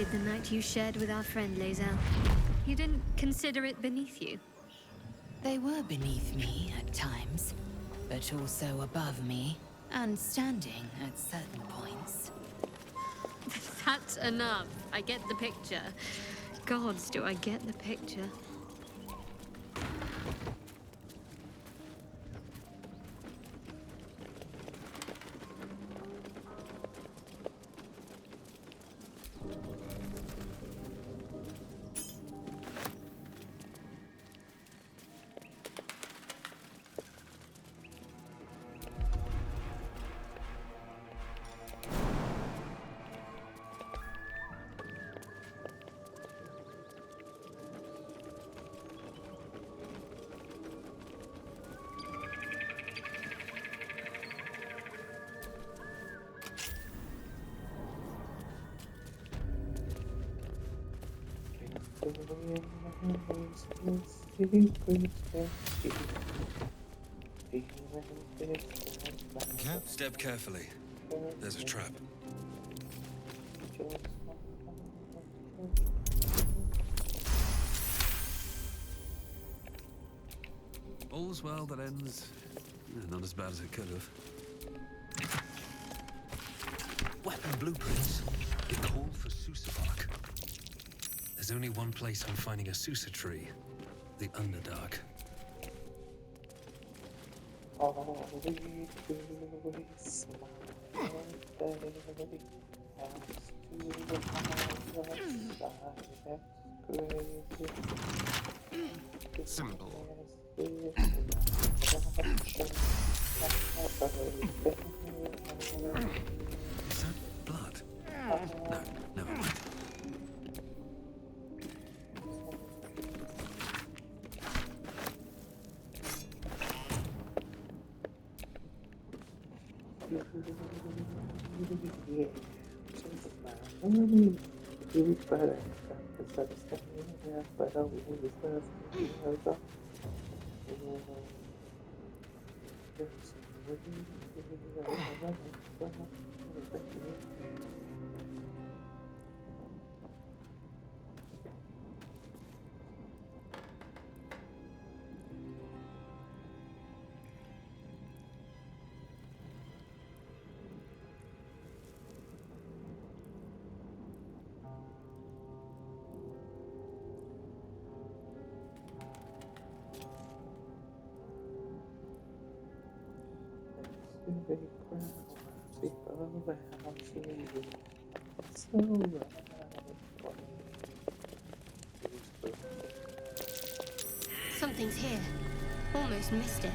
did the night you shared with our friend Lae'zel. You didn't consider it beneath you? They were beneath me at times, but also above me, and standing at certain points. That's enough. I get the picture. Gods, do I get the picture. Step carefully. There's a trap. All's well that ends. Not as bad as it could have. Weapon blueprints. They call for Susa bark. There's only one place I'm finding a Susa tree. The Underdark. All we do is smile and baby has to the side. That's crazy. Simple. Is that blood? No, never mind. Something's here. Almost missed it.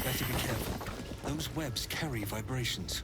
Better be careful. Those webs carry vibrations.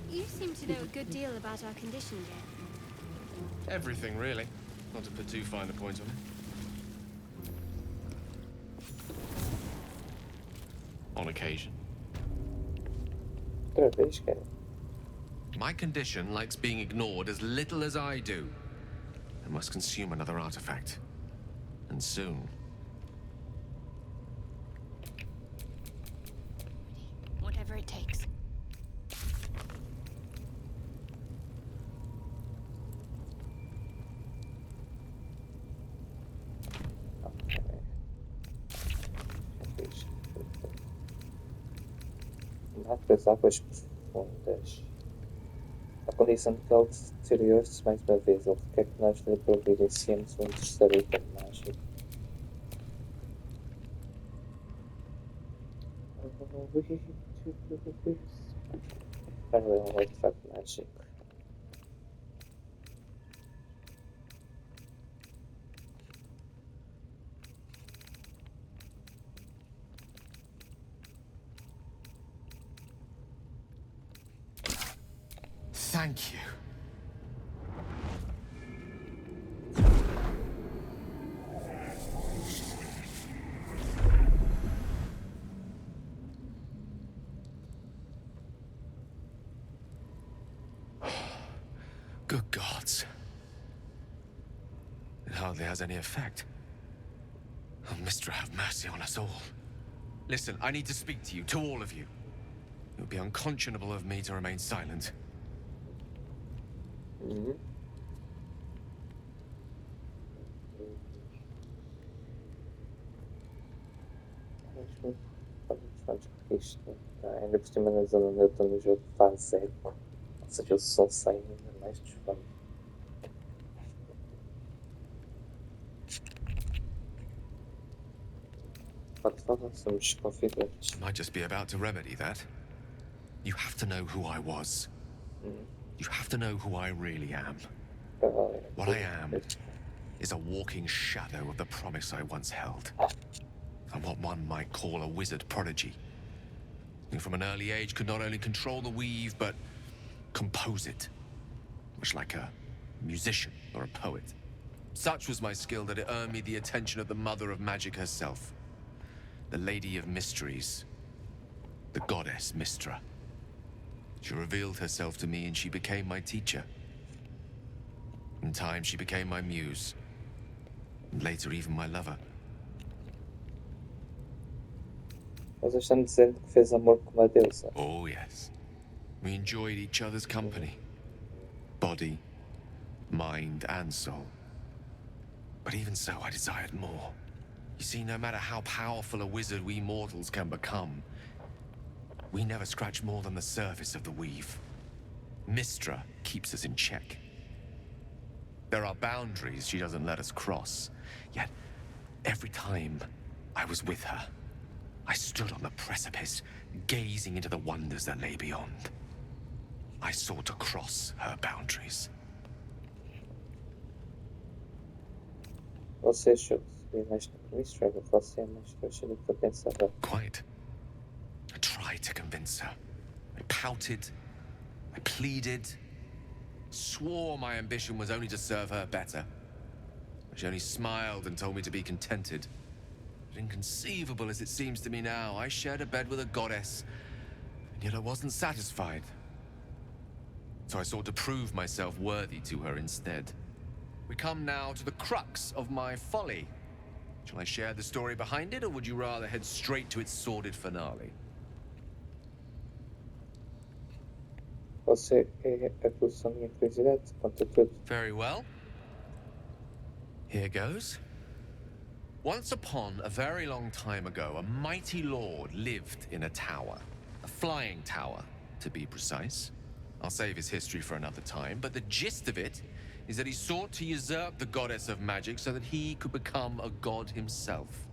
You seem to know a good deal about our condition, Jen. Everything, really. Not to put too fine a point on it. On occasion. Outra vez, cara. My condition likes being ignored as little as I do. I must consume another artifact. And soon. Whatever it takes. Das águas profundas. A condição de caldo deteriorou-se mais uma vez. Ele quer que nós lhe providenciemos um terceiro item mágico. Para ler um artefato mágico. Thank you. Good gods. It hardly has any effect. Oh, Mistra, have mercy on us all. Listen, I need to speak to you, to all of you. It would be unconscionable of me to remain silent. Ainda por cima na zona onde eu estou no jogo faz eco. Ou seja, o som sai ainda mais dos fones. Pode falar, somos confidentes. Might just be about to remedy that. You have to know who I was. You have to know who I really am. What I am is a walking shadow of the promise I once held. I'm what one might call a wizard prodigy. Who from an early age could not only control the weave, but compose it. Much like a musician or a poet. Such was my skill that it earned me the attention of the mother of magic herself. The Lady of Mysteries. The goddess Mistra. She revealed herself to me and she became my teacher. In time, she became my muse. And later, even my lover. Mas estão dizendo que fez amor com uma deusa. Oh, yes. We enjoyed each other's company. Body, mind, and soul. But even so, I desired more. You see, no matter how powerful a wizard we mortals can become, we never scratch more than the surface of the weave. Mistra keeps us in check. There are boundaries she doesn't let us cross. Yet, every time I was with her, I stood on the precipice, gazing into the wonders that lay beyond. I sought to cross her boundaries. Você achou que seria mais Mistra, você é mais trouxa do que eu pensava. Quite. I tried to convince her. I pouted. I pleaded. Swore my ambition was only to serve her better. She only smiled and told me to be contented. But inconceivable as it seems to me now, I shared a bed with a goddess, and yet I wasn't satisfied. So I sought to prove myself worthy to her instead. We come now to the crux of my folly. Shall I share the story behind it, or would you rather head straight to its sordid finale? Você é a solução da minha curiosidade, conta tudo. Very well. Here goes. Once upon a very long time ago, a mighty lord lived in a tower. A flying tower, to be precise. I'll save his history for another time, but the gist of it is that he sought to usurp the goddess of magic so that he could become a god himself.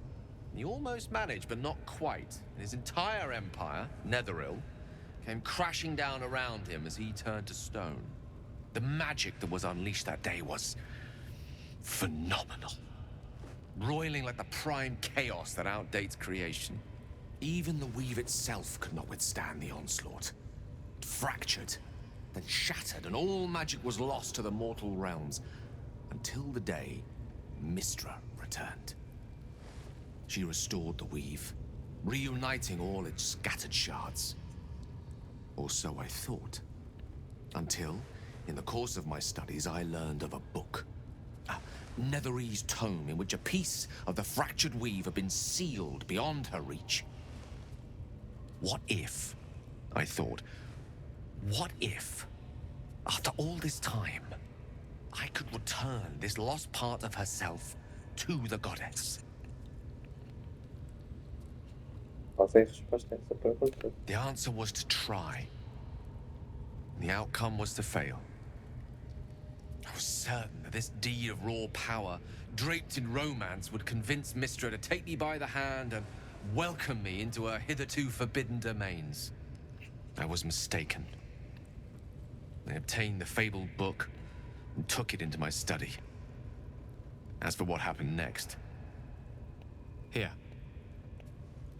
He almost managed, but not quite. And his entire empire, Netheril, came crashing down around him as he turned to stone. The magic that was unleashed that day was phenomenal. Roiling like the prime chaos that outdates creation. Even the weave itself could not withstand the onslaught. It fractured, then shattered, and all magic was lost to the mortal realms. until the day Mistra returned. She restored the weave, reuniting all its scattered shards. Or so I thought. Until, in the course of my studies, I learned of a book. A Netherese tome in which a piece of the fractured weave had been sealed beyond her reach. What if, I thought, what if, after all this time, I could return this lost part of herself to the goddess? Qual foi a resposta a essa pergunta? The answer was to try. The outcome was to fail. I was certain that this deed of raw power, draped in romance, would convince Mistra to take me by the hand and welcome me into her hitherto forbidden domains. I was mistaken. I obtained the fabled book and took it into my study. As for what happened next... Here.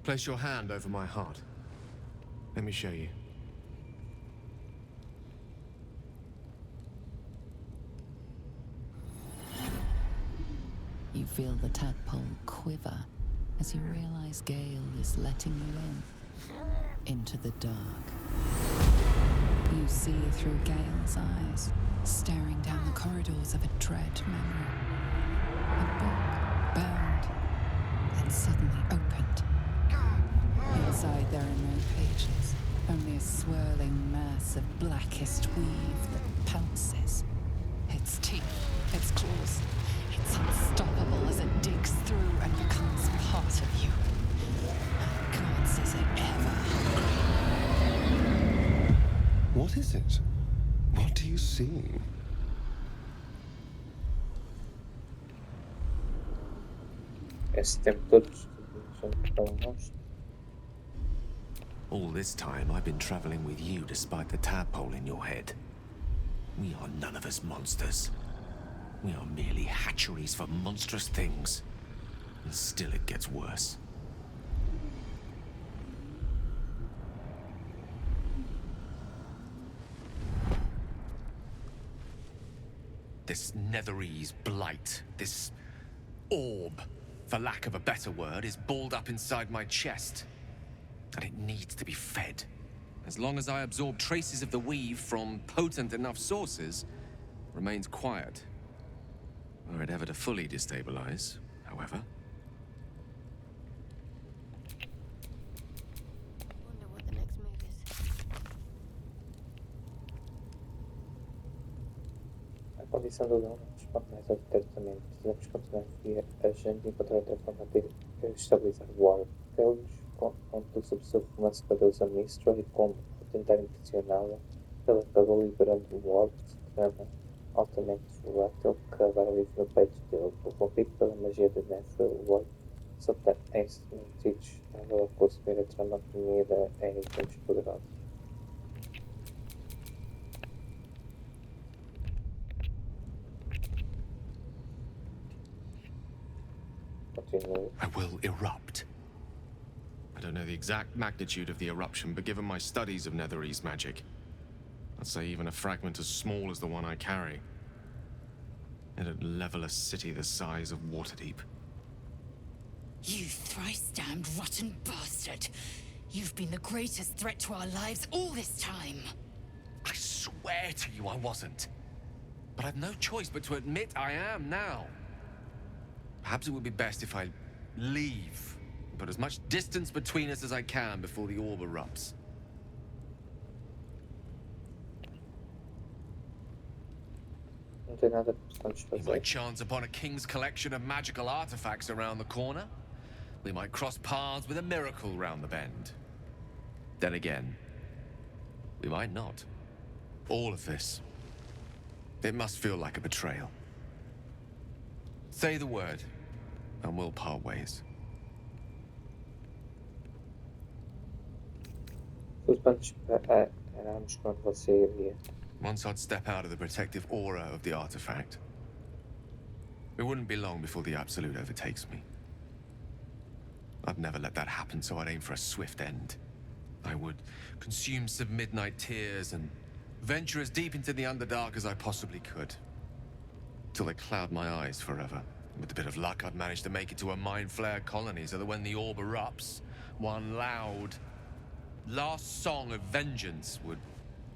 Place your hand over my heart. Let me show you. You feel the tadpole quiver as you realize Gale is letting you in. Into the dark. You see through Gale's eyes, staring down the corridors of a dread memory. A book, bound, then suddenly opened. Inside there are no pages, only a swirling mass of blackest weave that pounces. Its teeth, its claws, it's unstoppable as it digs through and becomes part of you. Glances it ever hungry. What is it? What do you see? Esse tempo todo estamos tão longe. All this time, I've been traveling with you despite the tadpole in your head. We are none of us monsters. We are merely hatcheries for monstrous things. And still it gets worse. This Netherese blight, this orb, for lack of a better word, is balled up inside my chest. And it needs to be fed. As long as I absorb traces of the weave from potent enough sources, it remains quiet. Were it ever to fully destabilize, however. Wonder what the next move is. A condição do dono responde mais autoritariamente. Devemos continuar a seguir a gente e encontrar outra forma de estabilizar o orbe. Tê-los onde sob o romance com a deusa Mistra e como, ao tentar impressioná-la, ele acabou liberando o orbe de trama altamente volátil que agora vive no peito dele. Corrompido pela magia de Nether, o orbe só tem sentido estável a consumir a trama unida em itens poderosos. Continue. I will erupt. I don't know the exact magnitude of the eruption, but given my studies of Netherese magic, I'd say even a fragment as small as the one I carry, it'd level a city the size of Waterdeep. You thrice-damned rotten bastard! You've been the greatest threat to our lives all this time! I swear to you I wasn't. But I've no choice but to admit I am now. Perhaps it would be best if I leave. Put as much distance between us as I can before the orb erupts. Não tem nada que possamos We fazer. might chance upon a king's collection of magical artifacts around the corner. We might cross paths with a miracle round the bend. Then again, we might not. All of this, it must feel like a betrayal. Say the word, and we'll part ways. Os bandos paramos quando você iria. Once I'd step out of the protective aura of the artifact, it wouldn't be long before the Absolute overtakes me. I'd never let that happen, so I'd aim for a swift end. I would consume some midnight tears and venture as deep into the Underdark as I possibly could. till they cloud my eyes forever. With a bit of luck, I'd manage to make it to a mind flare colony so that when the orb erupts, one loud, last song of vengeance would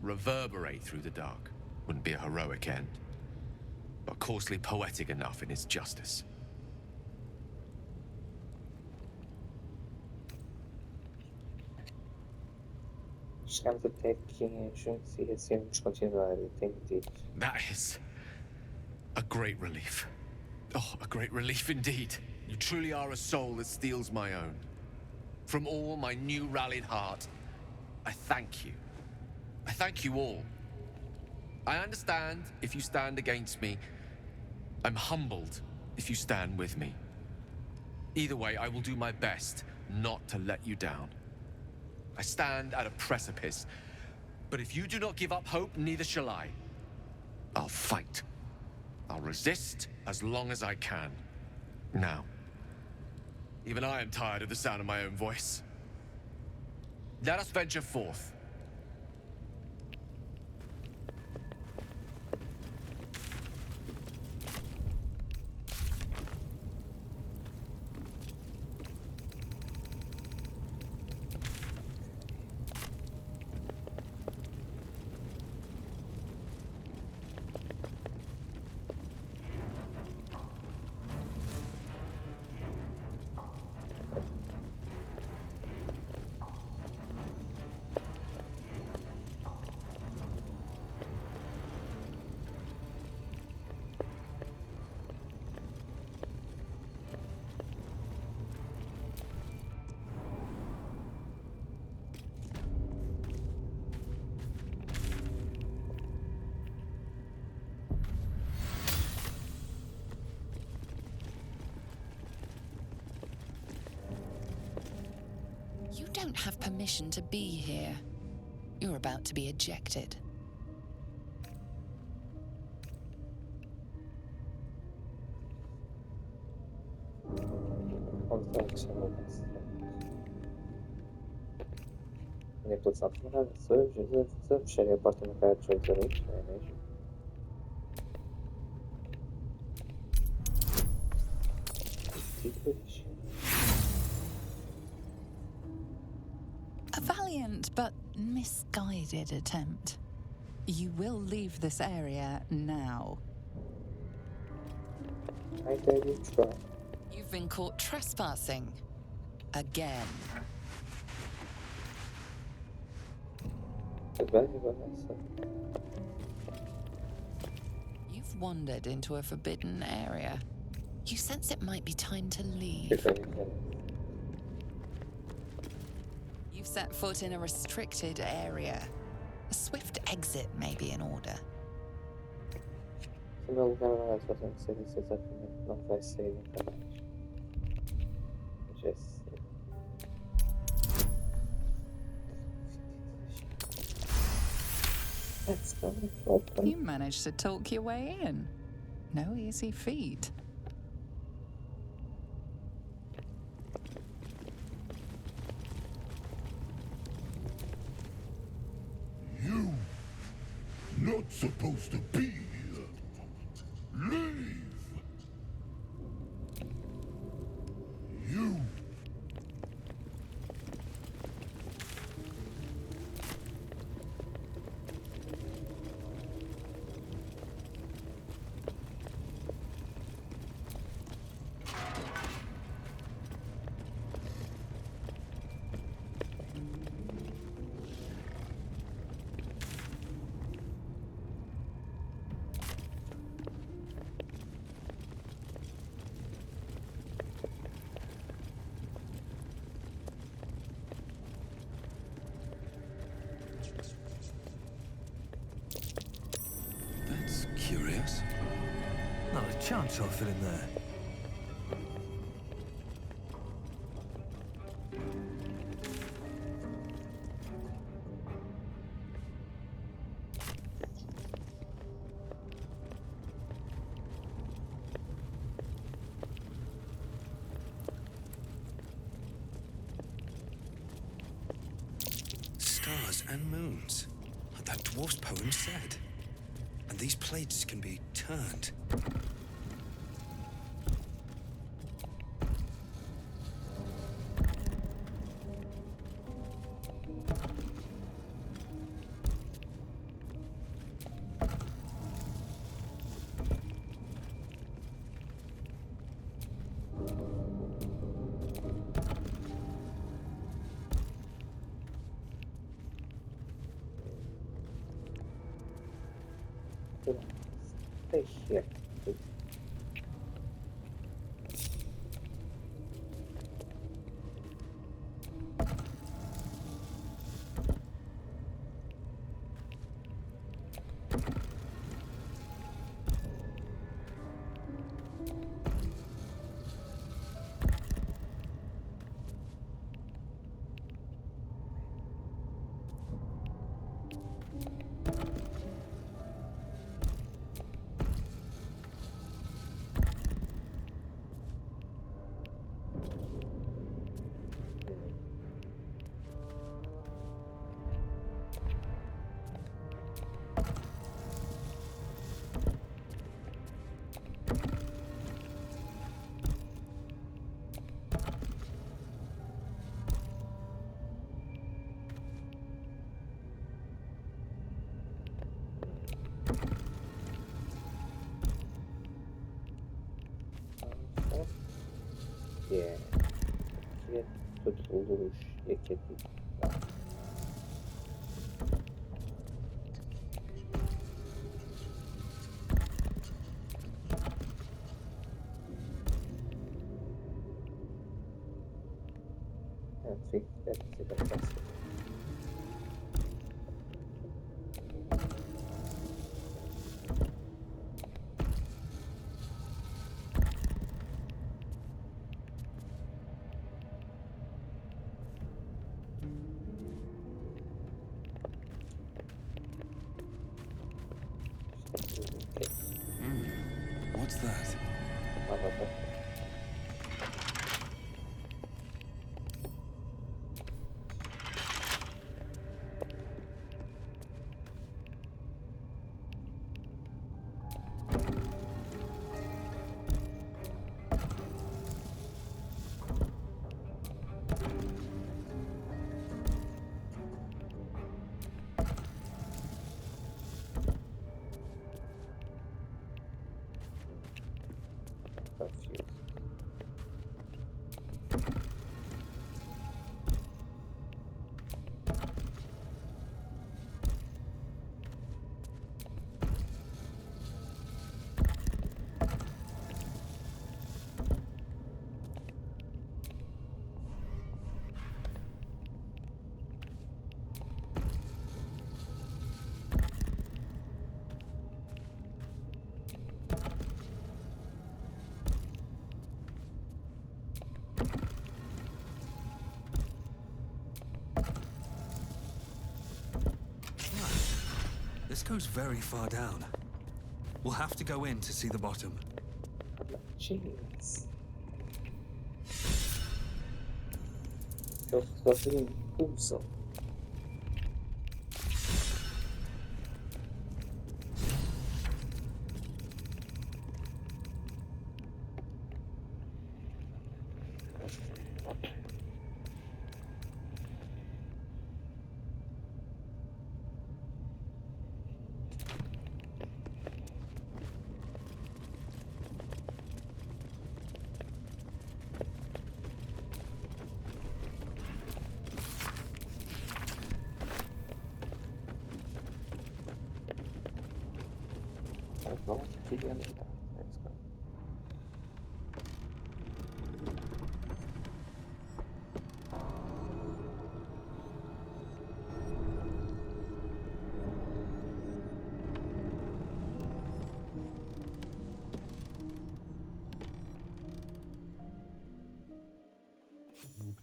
reverberate through the dark. Wouldn't be a heroic end, but coarsely poetic enough in its justice. Chegamos até aqui em juntos e assim vamos continuar, entendi. That is a great relief. Oh, a great relief indeed. You truly are a soul that steals my own. From all my new rallied heart, I thank you. I thank you all. I understand if you stand against me. I'm humbled if you stand with me. Either way, I will do my best not to let you down. I stand at a precipice, but if you do not give up hope, neither shall I. I'll fight. I'll resist as long as I can. Now, even I am tired of the sound of my own voice. Let us venture forth. You don't have permission to be here. You're about to be ejected. Manipulação de narrações, fecharei a porta na cara dos meus amigos, não é mesmo? A valiant but misguided attempt. You will leave this area now. I dare you try. You've been caught trespassing. Again. You've wandered into a forbidden area. You sense it might be time to leave. You've set foot in a restricted area. A swift exit may be in order. Se o meu lugar lá só tem que ser isso exatamente, não vai sair nunca mais. Já sei. That's going open. You managed to talk your way in. No easy feat. You not supposed to be here. Leave. You. That's curious. Not a chance I'll fit in there. Stars and moons, like that dwarf's poem said. And these plates can be turned. Come on. Stay here, please. Yeah. Get tutulmuş eketi. Sí, se perfecto. What's that? Anladım. Confused. This goes very far down. We'll have to go in to see the bottom. Jeez. Eu só tenho impulso. Não, queria anotar. Let's go.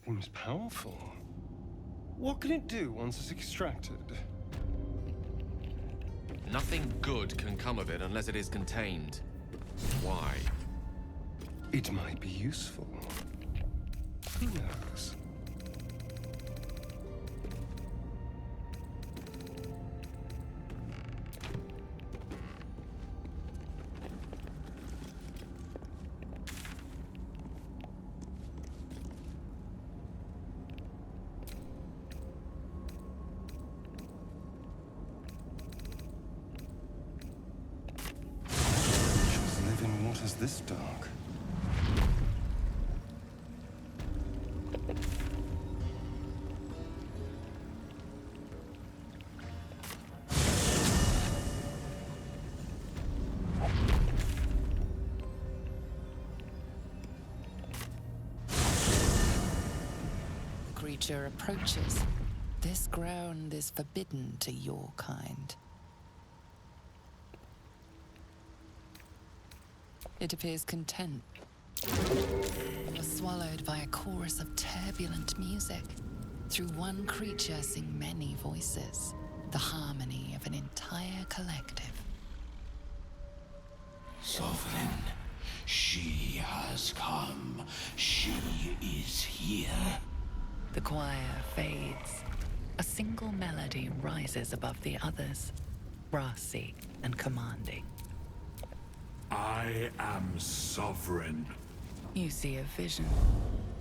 Seems powerful. What can it do once it's extracted? Nothing good can come of it unless it is contained. Why? It might be useful. Who knows? Creatures live in waters this dark. creature approaches, this ground is forbidden to your kind. It appears content. You're swallowed by a chorus of turbulent music. Through one creature sing many voices, the harmony of an entire collective. Sovereign, she has come. She is here. The choir fades. A single melody rises above the others, brassy and commanding. I am sovereign. You see a vision.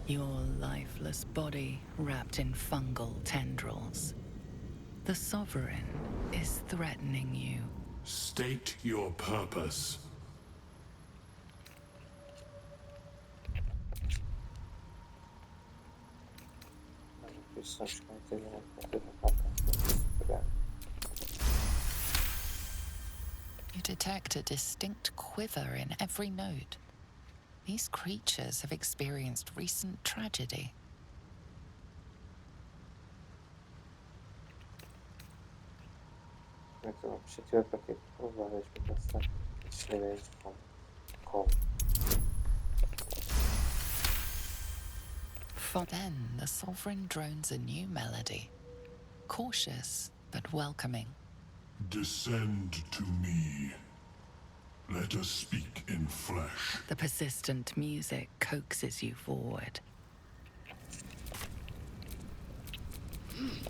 Your lifeless body wrapped in fungal tendrils. The Sovereign is threatening you. State your purpose. You detect a distinct quiver in every note. These creatures have experienced recent tragedy. Then the Sovereign drones a new melody, cautious but welcoming. Descend to me. Let us speak in flesh. The persistent music coaxes you forward.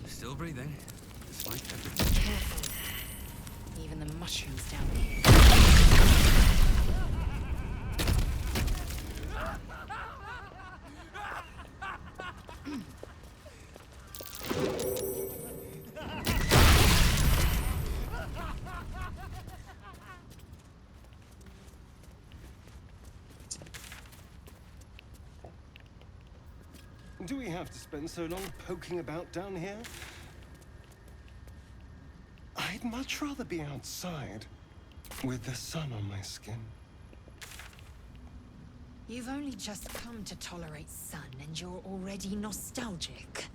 Still breathing, despite everything. Careful. Even the mushrooms down here. Do we have to spend so long poking about down here? I'd much rather be outside, with the sun on my skin. You've only just come to tolerate sun and you're already nostalgic.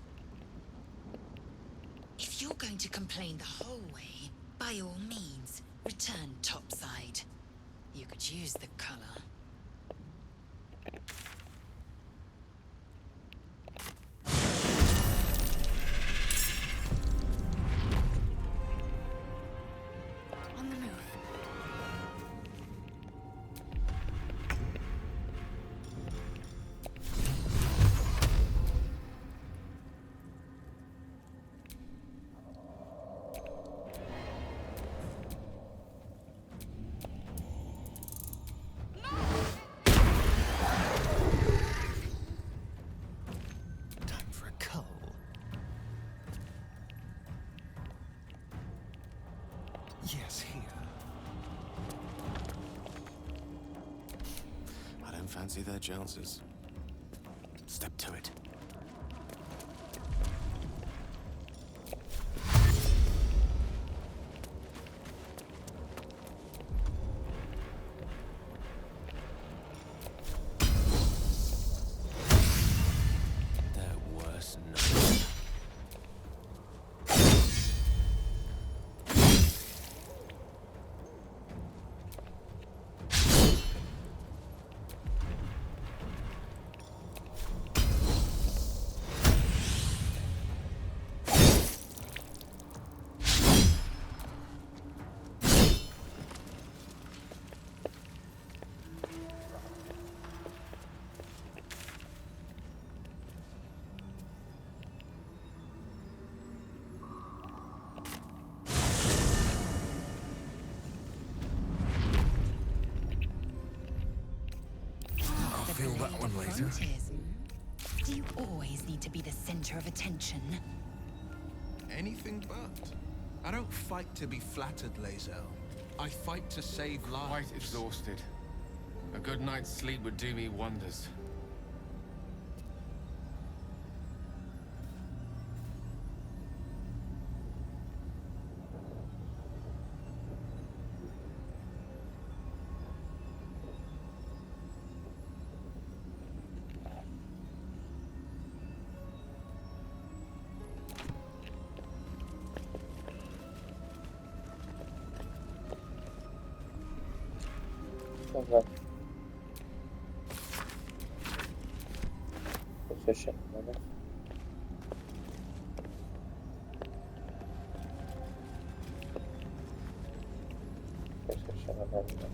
If you're going to complain the whole way, by all means, return topside. You could use the color. On the move. Time for a cull. Yes, here. I don't fancy their chances. Step to it. They're worse now. I'll feel that one later. Frontiers. Do you always need to be the center of attention? Anything but. I don't fight to be flattered, Lae'zel. I fight to save lives. Quite exhausted. A good night's sleep would do me wonders. Valla. Şaşırdım bana. Şaşırdım ben de.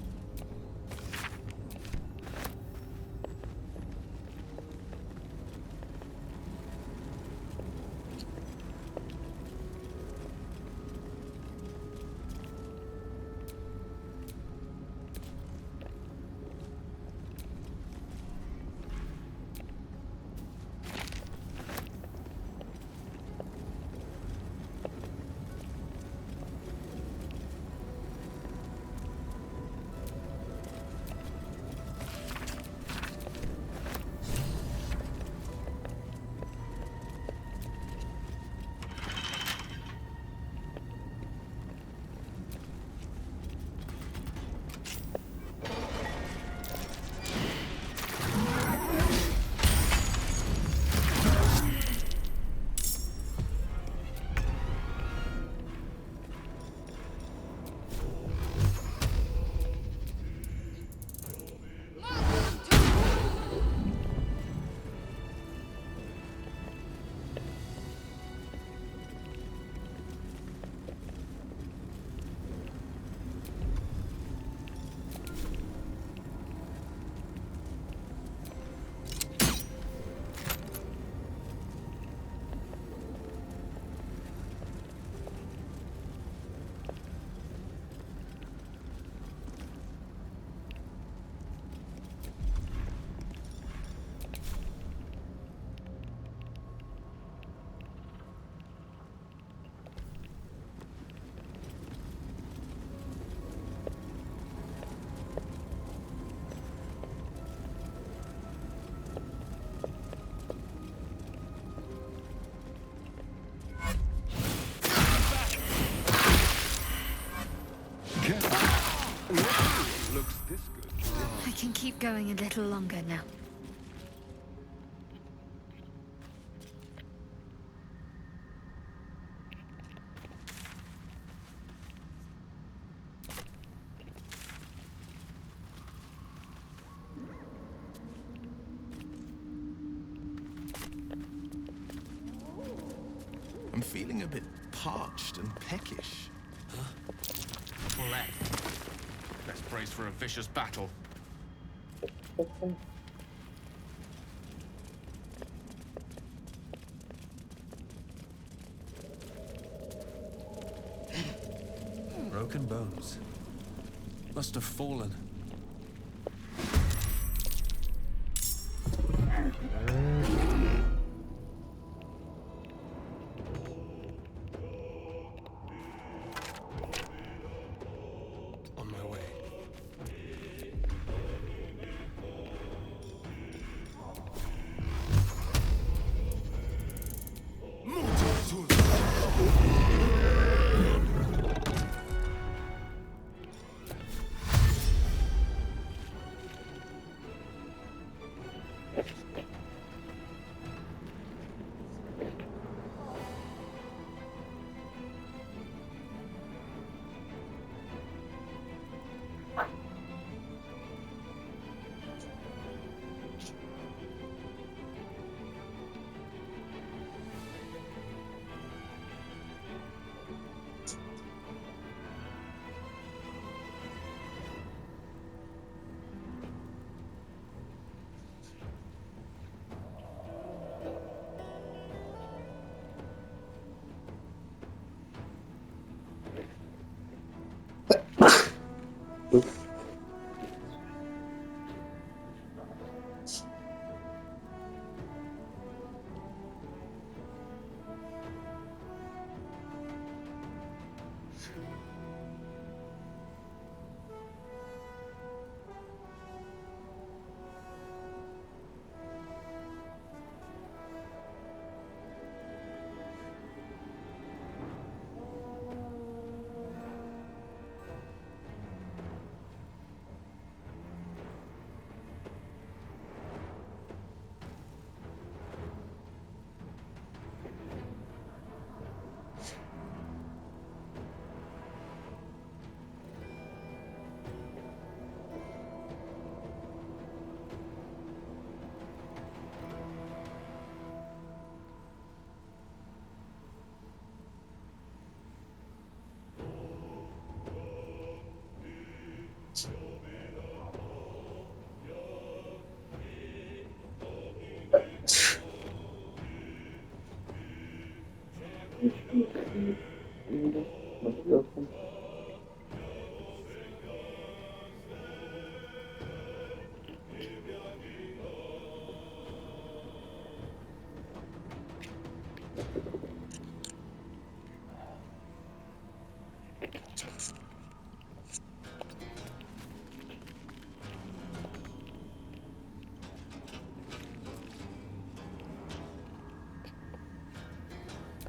Looks this good. I can keep going a little longer now. I'm feeling a bit parched and peckish. Let's brace for a vicious battle. Broken bones. Must have fallen. On my way.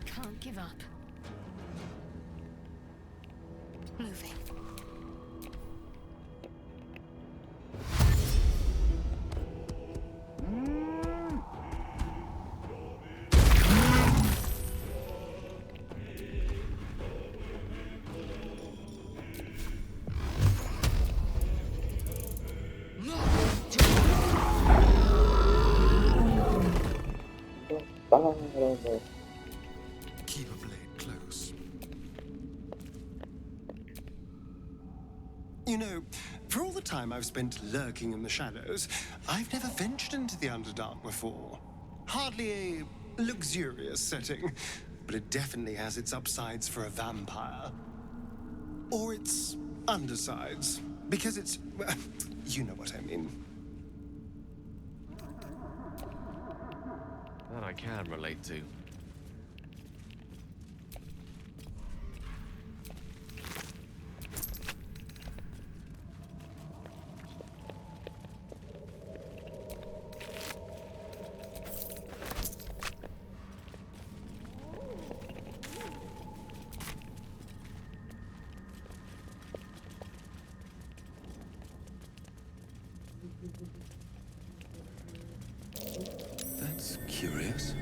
Can't give up. Moving. Keep a blade close. You know, for all the time I've spent lurking in the shadows, I've never ventured into the Underdark before. Hardly a luxurious setting, but it definitely has its upsides for a vampire. Or its undersides, because it's... well, you know what I mean. That I can relate to. That's curious.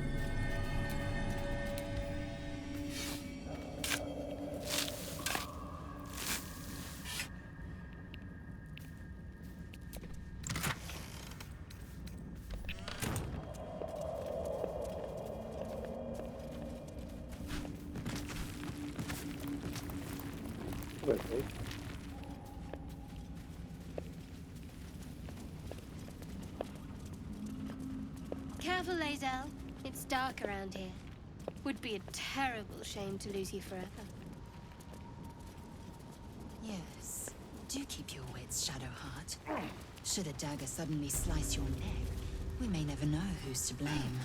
Careful, Lae'zel. It's dark around here. Would be a terrible shame to lose you forever. Yes. Do keep your wits, Shadowheart. Should a dagger suddenly slice your neck, we may never know who's to blame.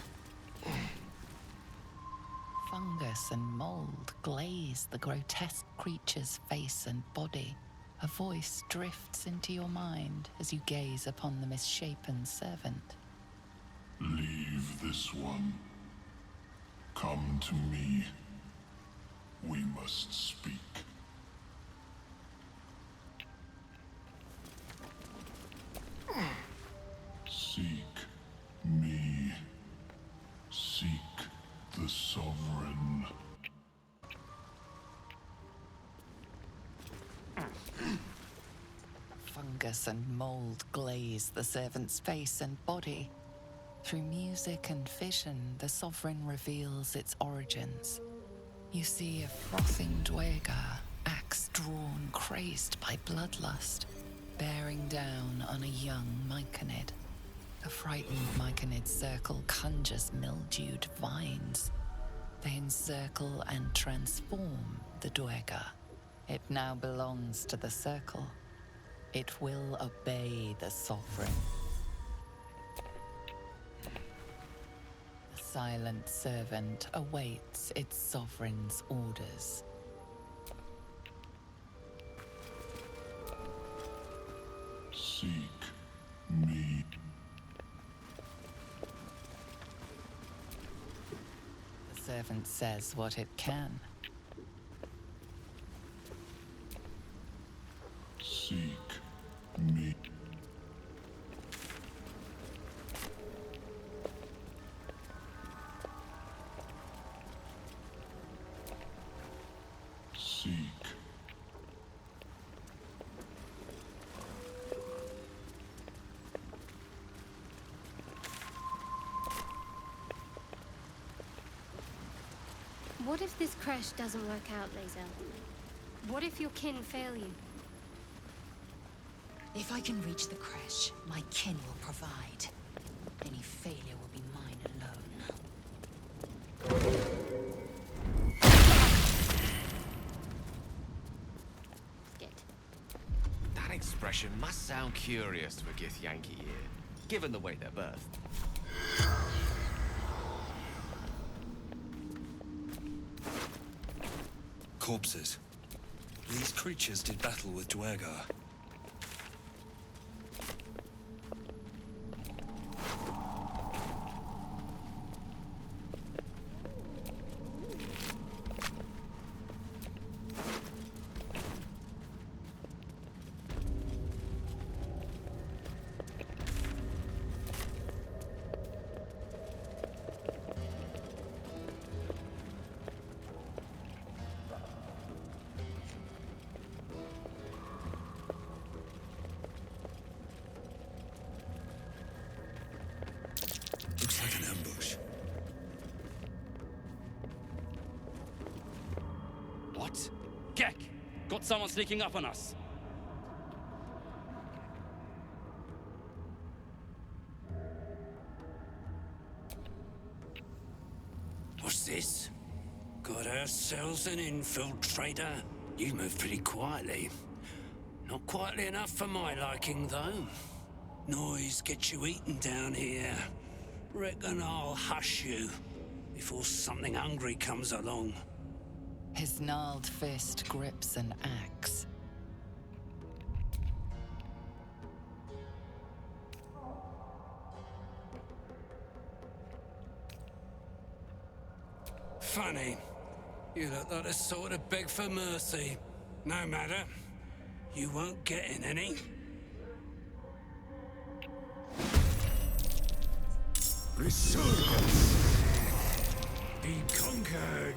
Fungus and mold glaze the grotesque creature's face and body. A voice drifts into your mind as you gaze upon the misshapen servant. Leave this one. Come to me. We must speak. Seek me. Seek the Sovereign. Fungus and mold glaze the servant's face and body. Through music and vision, the Sovereign reveals its origins. You see a frothing Dwegar, axe drawn, crazed by bloodlust, bearing down on a young Myconid. A frightened Myconid circle conjures mildewed vines. They encircle and transform the Dwegar. It now belongs to the circle. It will obey the Sovereign. The silent servant awaits its Sovereign's orders. Seek me. The servant says what it can. Seek me. Seek. What if this crash doesn't work out, Lae'zel? What if your kin fail you? If I can reach the creche, my kin will provide. Any failure will be mine alone. expression must sound curious to a Gith Yankee ear, given the way they're birthed. Corpses. These creatures did battle with Dwergar. Looks like an ambush. What? Gek! Got someone sneaking up on us. What's this? Got ourselves an infiltrator. You move pretty quietly. Not quietly enough for my liking, though. Noise gets you eaten down here. Reckon I'll hush you before something hungry comes along. His gnarled fist grips an axe. Funny. You look like the sort to beg for mercy. No matter. You won't get in any. Resurgence! Be conquered!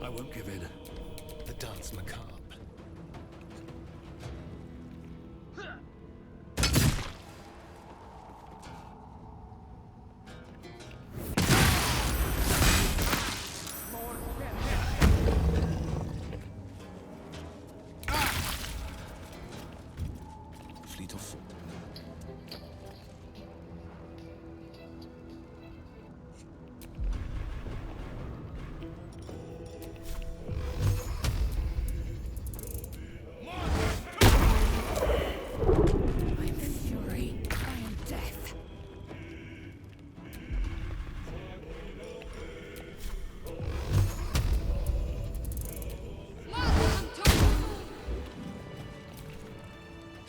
I won't give in. The dance macabre. Fleet of foot.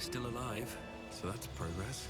Still alive, so that's progress.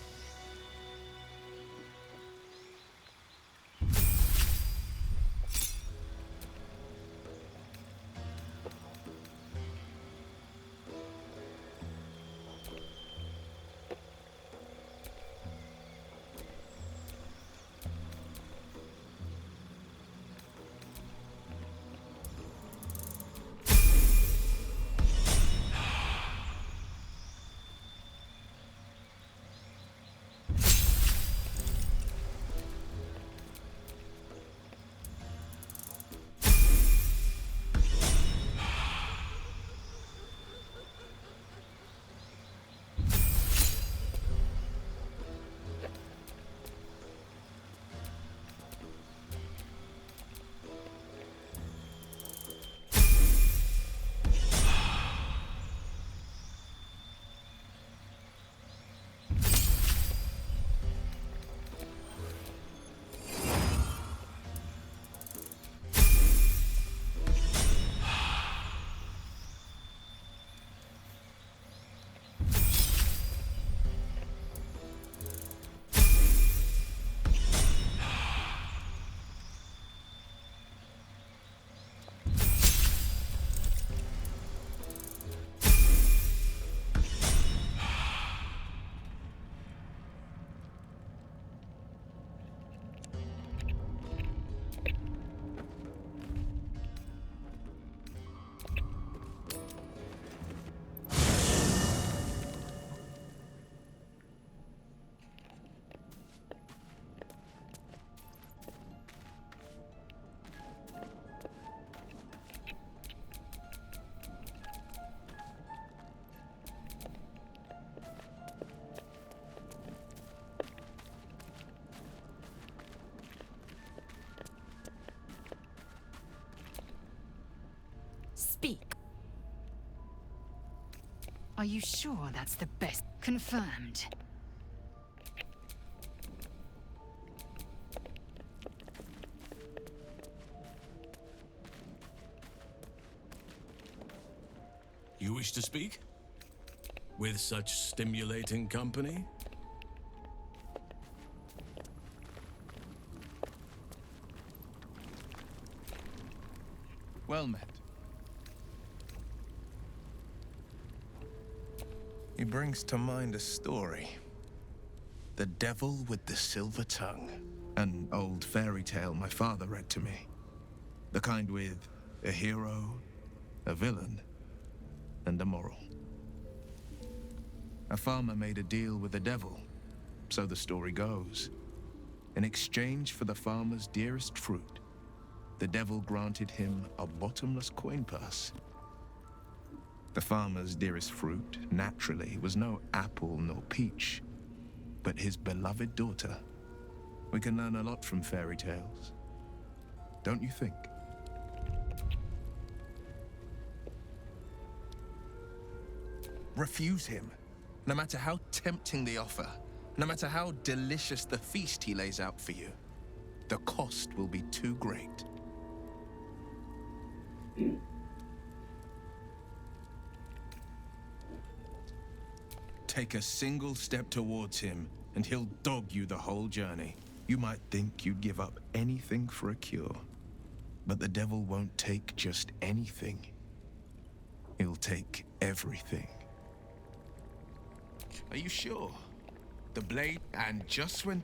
Speak. Are you sure that's the best? Confirmed. You wish to speak? With such stimulating company? Well met. He brings to mind a story. The Devil with the Silver Tongue. An old fairy tale my father read to me. The kind with a hero, a villain, and a moral. A farmer made a deal with the devil, so the story goes. In exchange for the farmer's dearest fruit, the devil granted him a bottomless coin purse. The farmer's dearest fruit, naturally, was no apple nor peach, but his beloved daughter. We can learn a lot from fairy tales, don't you think? Refuse him, no matter how tempting the offer, no matter how delicious the feast he lays out for you. The cost will be too great. Take a single step towards him, and he'll dog you the whole journey. You might think you'd give up anything for a cure, but the devil won't take just anything. He'll take everything. Are you sure? The blade, and just when...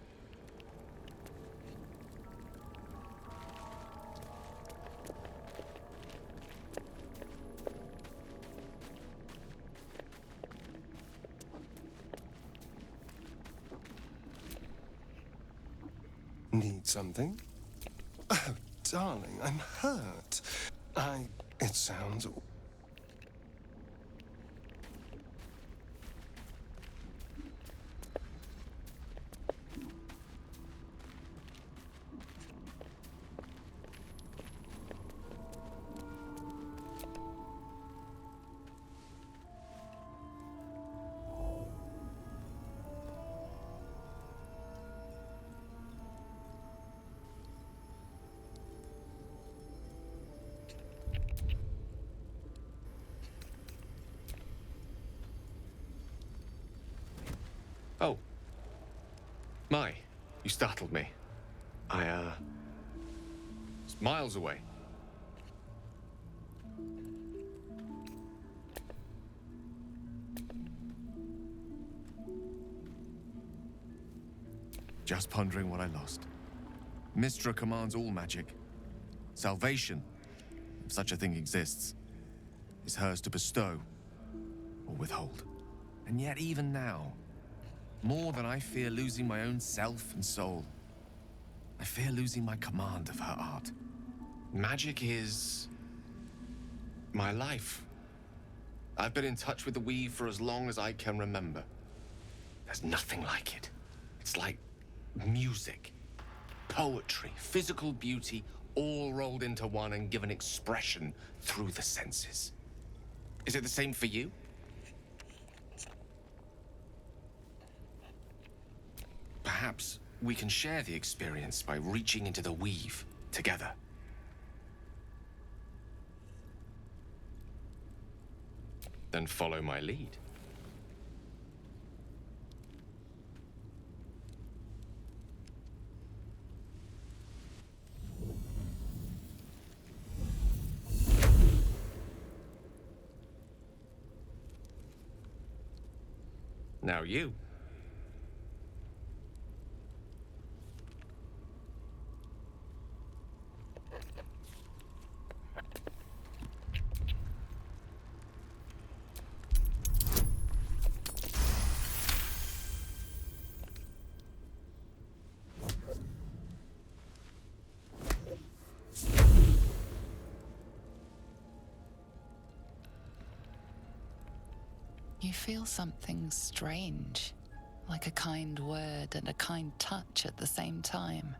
Need something? Oh, darling, I'm hurt. It sounds... My, you startled me. It's miles away. Just pondering what I lost. Mystra commands all magic. Salvation, if such a thing exists, is hers to bestow or withhold. And yet even now, more than I fear losing my own self and soul, I fear losing my command of her art. Magic is my life. I've been in touch with the weave for as long as I can remember. There's nothing like it. It's like music, poetry, physical beauty, all rolled into one and given expression through the senses. Is it the same for you? Perhaps we can share the experience by reaching into the weave together. Then follow my lead. Now you. You feel something strange, like a kind word and a kind touch at the same time.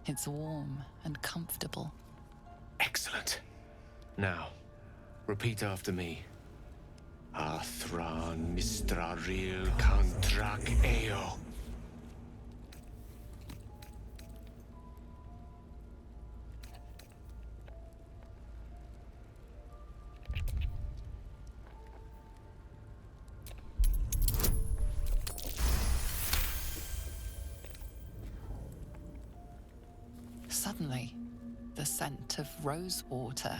It's warm and comfortable. Excellent. Now, repeat after me. Athran Mistraril Kantrak Eo. Suddenly, the scent of rose water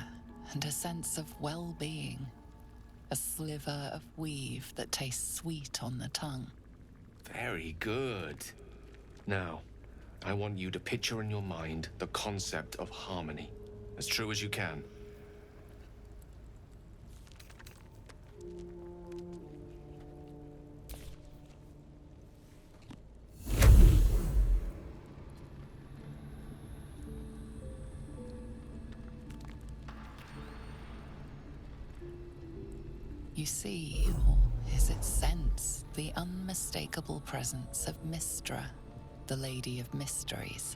and a sense of well-being. A sliver of weave that tastes sweet on the tongue. Very good. Now, I want you to picture in your mind the concept of harmony, as true as you can. You see, or is it sense, the unmistakable presence of Mystra, the Lady of Mysteries.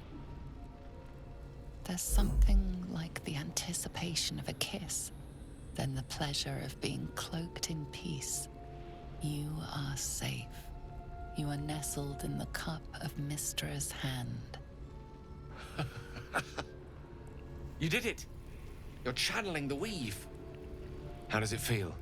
There's something like the anticipation of a kiss, then the pleasure of being cloaked in peace. You are safe. You are nestled in the cup of Mystra's hand. You did it! You're channeling the weave. How does it feel?